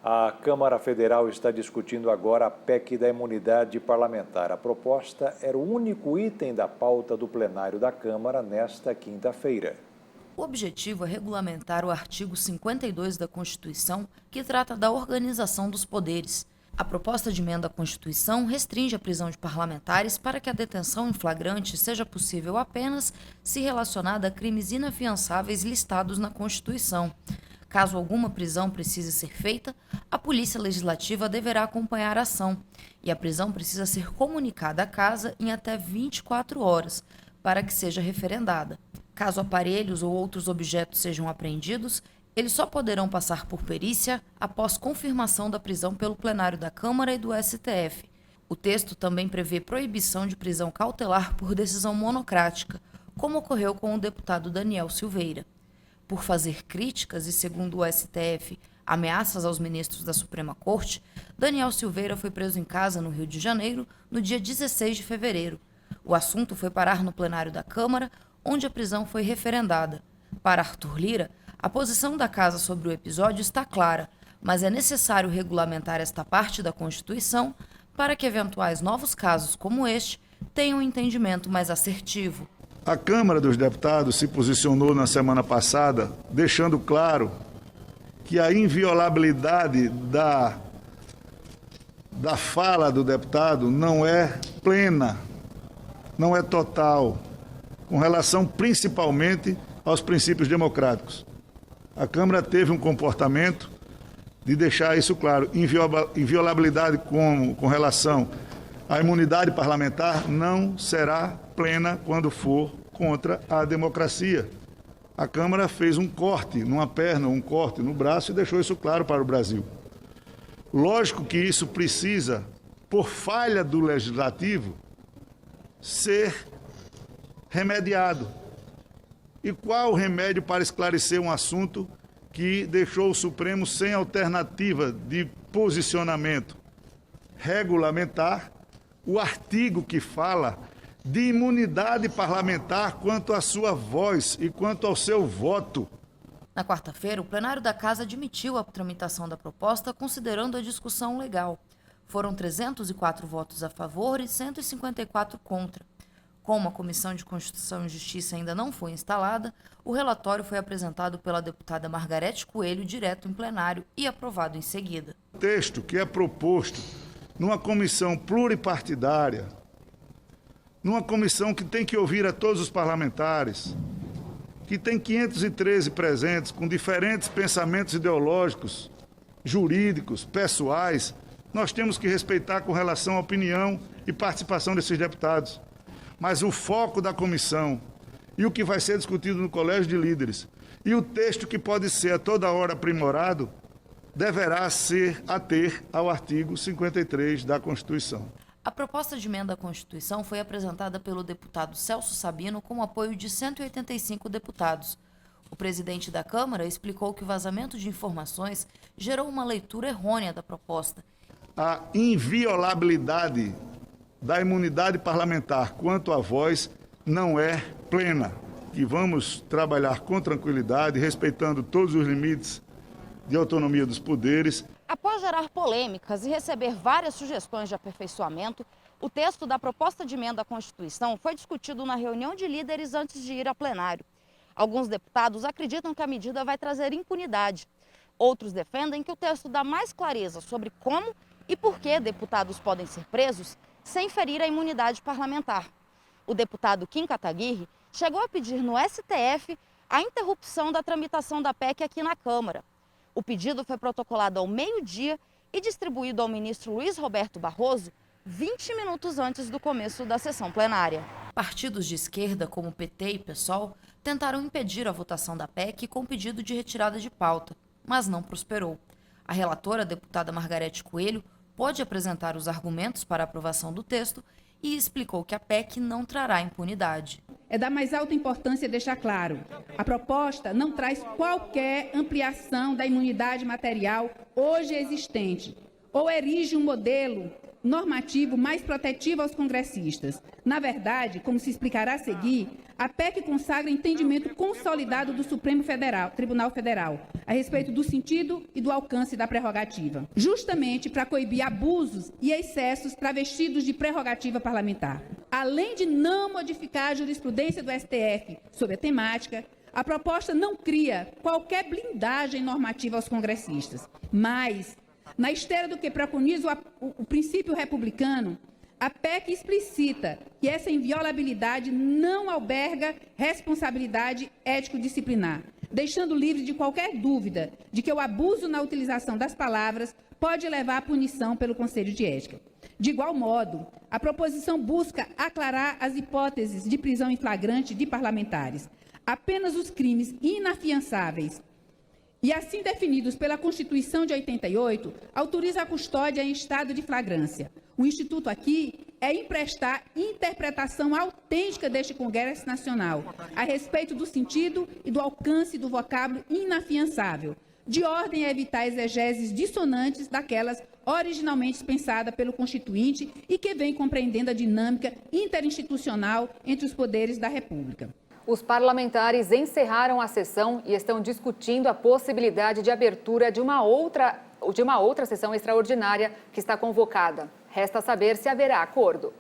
A Câmara Federal está discutindo agora a PEC da imunidade parlamentar. A proposta era o único item da pauta do plenário da Câmara nesta quinta-feira. O objetivo é regulamentar o artigo 52 da Constituição, que trata da organização dos poderes. A proposta de emenda à Constituição restringe a prisão de parlamentares para que a detenção em flagrante seja possível apenas se relacionada a crimes inafiançáveis listados na Constituição. Caso alguma prisão precise ser feita, a Polícia Legislativa deverá acompanhar a ação e a prisão precisa ser comunicada à Casa em até 24 horas para que seja referendada. Caso aparelhos ou outros objetos sejam apreendidos, eles só poderão passar por perícia após confirmação da prisão pelo plenário da Câmara e do STF. O texto também prevê proibição de prisão cautelar por decisão monocrática, como ocorreu com o deputado Daniel Silveira. Por fazer críticas e, segundo o STF, ameaças aos ministros da Suprema Corte, Daniel Silveira foi preso em casa no Rio de Janeiro no dia 16 de fevereiro. O assunto foi parar no plenário da Câmara, onde a prisão foi referendada. Para Arthur Lira, a posição da Casa sobre o episódio está clara, mas é necessário regulamentar esta parte da Constituição para que eventuais novos casos como este tenham um entendimento mais assertivo. A Câmara dos Deputados se posicionou na semana passada, deixando claro que a inviolabilidade da fala do deputado não é plena, não é total, com relação principalmente aos princípios democráticos. A Câmara teve um comportamento de deixar isso claro. Inviolabilidade com relação à imunidade parlamentar não será plena quando for contra a democracia. A Câmara fez um corte numa perna, um corte no braço e deixou isso claro para o Brasil. Lógico que isso precisa, por falha do Legislativo, ser remediado. E qual o remédio para esclarecer um assunto que deixou o Supremo sem alternativa de posicionamento? Regulamentar o artigo que fala de imunidade parlamentar quanto à sua voz e quanto ao seu voto. Na quarta-feira, o plenário da Casa admitiu a tramitação da proposta, considerando a discussão legal. Foram 304 votos a favor e 154 contra. Como a Comissão de Constituição e Justiça ainda não foi instalada, o relatório foi apresentado pela deputada Margarete Coelho direto em plenário e aprovado em seguida. O texto que é proposto numa comissão pluripartidária, numa comissão que tem que ouvir a todos os parlamentares, que tem 513 presentes com diferentes pensamentos ideológicos, jurídicos, pessoais, nós temos que respeitar com relação à opinião e participação desses deputados. Mas o foco da comissão e o que vai ser discutido no Colégio de Líderes e o texto que pode ser a toda hora aprimorado deverá ser ater ao artigo 53 da Constituição. A proposta de emenda à Constituição foi apresentada pelo deputado Celso Sabino com o apoio de 185 deputados. O presidente da Câmara explicou que o vazamento de informações gerou uma leitura errônea da proposta. A inviolabilidade da imunidade parlamentar quanto à voz não é plena. E vamos trabalhar com tranquilidade, respeitando todos os limites de autonomia dos poderes. Após gerar polêmicas e receber várias sugestões de aperfeiçoamento, o texto da proposta de emenda à Constituição foi discutido na reunião de líderes antes de ir a plenário. Alguns deputados acreditam que a medida vai trazer impunidade. Outros defendem que o texto dá mais clareza sobre como e por que deputados podem ser presos sem ferir a imunidade parlamentar. O deputado Kim Kataguiri chegou a pedir no STF a interrupção da tramitação da PEC aqui na Câmara. O pedido foi protocolado ao meio-dia e distribuído ao ministro Luiz Roberto Barroso 20 minutos antes do começo da sessão plenária. Partidos de esquerda, como PT e PSOL, tentaram impedir a votação da PEC com pedido de retirada de pauta, mas não prosperou. A relatora, a deputada Margarete Coelho, pôde apresentar os argumentos para a aprovação do texto e explicou que a PEC não trará impunidade. É da mais alta importância deixar claro, a proposta não traz qualquer ampliação da imunidade material hoje existente, ou erige um modelo normativo mais protetivo aos congressistas. Na verdade, como se explicará a seguir, a PEC consagra entendimento consolidado do Supremo Tribunal Federal a respeito do sentido e do alcance da prerrogativa, justamente para coibir abusos e excessos travestidos de prerrogativa parlamentar. Além de não modificar a jurisprudência do STF sobre a temática, a proposta não cria qualquer blindagem normativa aos congressistas, mas, na esteira do que preconiza o princípio republicano, a PEC explicita que essa inviolabilidade não alberga responsabilidade ético-disciplinar, deixando livre de qualquer dúvida de que o abuso na utilização das palavras pode levar à punição pelo Conselho de Ética. De igual modo, a proposição busca aclarar as hipóteses de prisão em flagrante de parlamentares. Apenas os crimes inafiançáveis e assim definidos pela Constituição de 88, autoriza a custódia em estado de flagrância. O Instituto aqui é emprestar interpretação autêntica deste Congresso Nacional a respeito do sentido e do alcance do vocábulo inafiançável, de ordem a evitar exegeses dissonantes daquelas originalmente pensadas pelo Constituinte e que vem compreendendo a dinâmica interinstitucional entre os poderes da República. Os parlamentares encerraram a sessão e estão discutindo a possibilidade de abertura de uma outra sessão extraordinária que está convocada. Resta saber se haverá acordo.